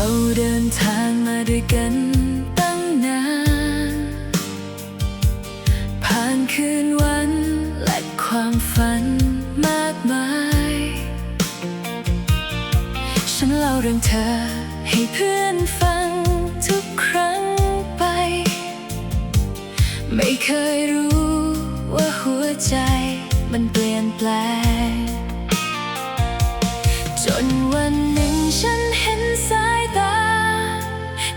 เราเดินทางมาด้วยกันตั้งนานผ่านคืนวันและความฝันมากมายฉันเล่าเรื่องเธอให้เพื่อนฟังทุกครั้งไปไม่เคยรู้ว่าหัวใจมันเปลี่ยนแปลงจนวันหนึ่งฉันเห็นสายตา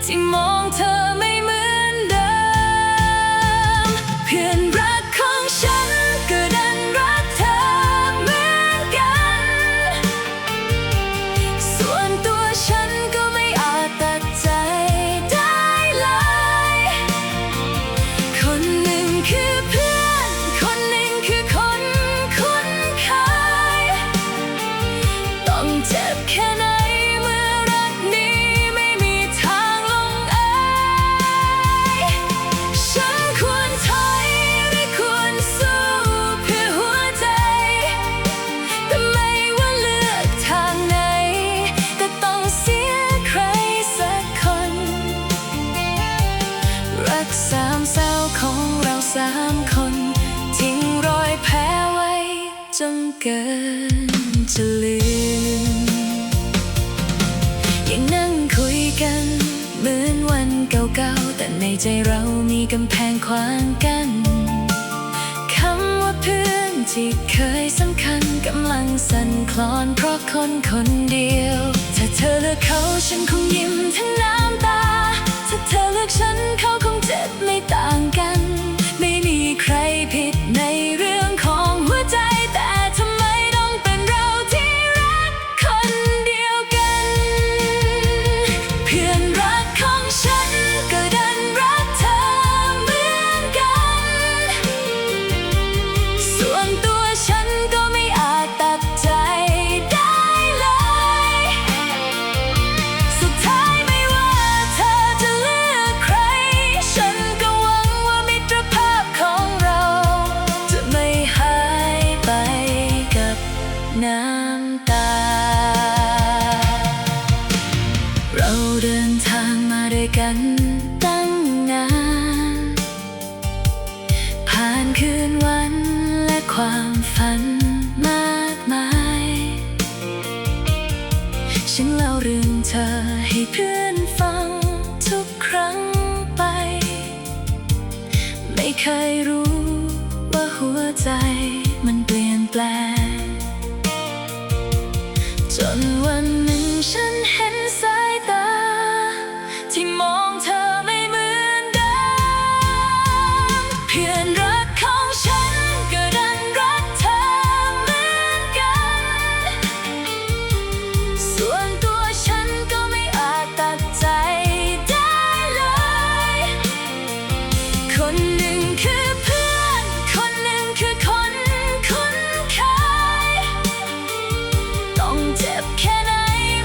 ที่มองเธอไม่เหมือนเดิมเพื่อนรักของฉันก็ดันรักเธอเหมือนกันส่วนตัวฉันก็ไม่อาจตัดใจได้เลยคนหนึ่งคือเพื่อนคนหนึ่งคือคนคุ้นเคยต้องเจ็บแค่ไหนเมื่อรักนี้ไม่มีทางลงเอยฉันควรถอยหรือควรสู้เพื่อหัวใจแต่ไม่ว่าเลือกทางไหนก็ต้องเสียใครสักคนรักสามเศร้าของเราสามคนทิ้งรอยแผลไว้จนเกินจะลืมยังนั่งคุยกันเหมือนวันเก่าๆแต่ในใจเรามีกำแพงขวางกันคำว่าเพื่อนที่เคยสำคัญกำลังสั่นคลอนเพราะคนคนเดียวถ้าเธอเลือกเขาฉันคงยิ้มทั้งน้ำตาถ้าเธอเลือกฉันเขาคงเจ็บไม่ต่างกันไม่มีใครผิดในเรื่องของหัวใจแต่ทำไมต้องเป็นเราที่รักคนเดียวกันเพื่อนรักของฉันก็ดันรักเธอเหมือนกันส่วนตัวฉันก็ไม่อาจตัดใจได้เลยสุดท้ายไม่ว่าเธอจะเลือกใครฉันก็หวังว่ามิตรภาพของเราจะไม่หายไปกับน้ำตาเราเดินทางมาด้วยกันตั้งนานผ่านคืนวันและความฝันมากมายฉันเล่าเรื่องเธอให้เพื่อนฟังทุกครั้งไปไม่เคยรู้ว่าหัวใจมันเปลี่ยนแปลงจนวันหนึ่งฉันเห็นสายตาที่มองเธอไม่เหมือนเดิมเพื่อนรักของฉันก็ดันรักเธอเหมือนกันส่วนตัวฉันก็ไม่อาจตัดใจได้เลยคนหนึ่งคือเพื่อนคนหนึ่งคือคนคุ้นเคยต้องเจ็บแค่ไหน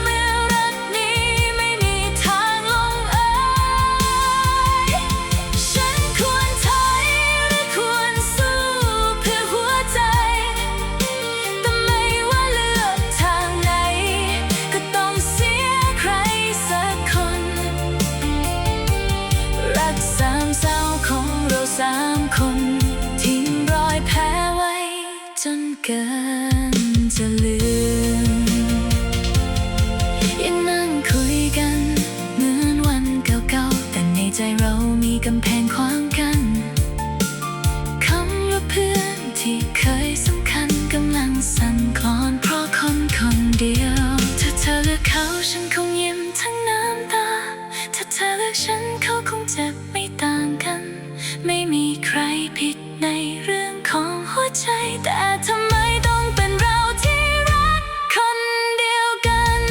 เมื่อรักนี้ไม่มีทางลงเอยฉันควรถอยหรือควรสู้เพื่อหัวใจแต่ไม่ว่าเลือกทางไหนก็ต้องเสียใครสักคนรักสามเศร้าของเราสามคนทิ้งรอยแผลไว้จนเกินจะลืมยังนั่งคุยกันเหมือนวันเก่าๆแต่ในใจเรามีกำแพงขวางกันคำว่าเพื่อนที่เคยสำคัญกำลังสั่นคลอนเพราะคนคนเดียวถ้าเธอเลือกเขาฉันคงยิ้มทั้งน้ำตาถ้าเธอเลือกฉันเขาคงเจ็บไม่ต่างกันไม่มีใครผิดในเรื่องของหัวใจแต่ทำไมต้องเป็นเราที่รักคนเดียวกัน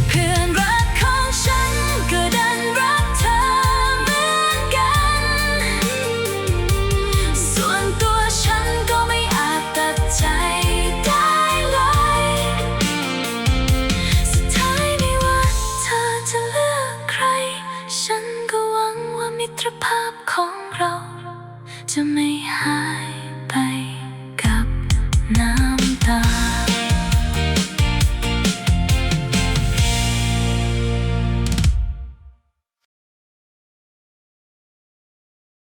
เพื่อนรักของฉันก็ดันรักเธอเหมือนกันส่วนตัวฉันก็ไม่อาจตัดใจได้เลยสุดท้ายไม่ว่าเธอจะเลือกใครฉันก็หวังว่ามิตรภาพของเราจะไม่หายไปกับน้ำ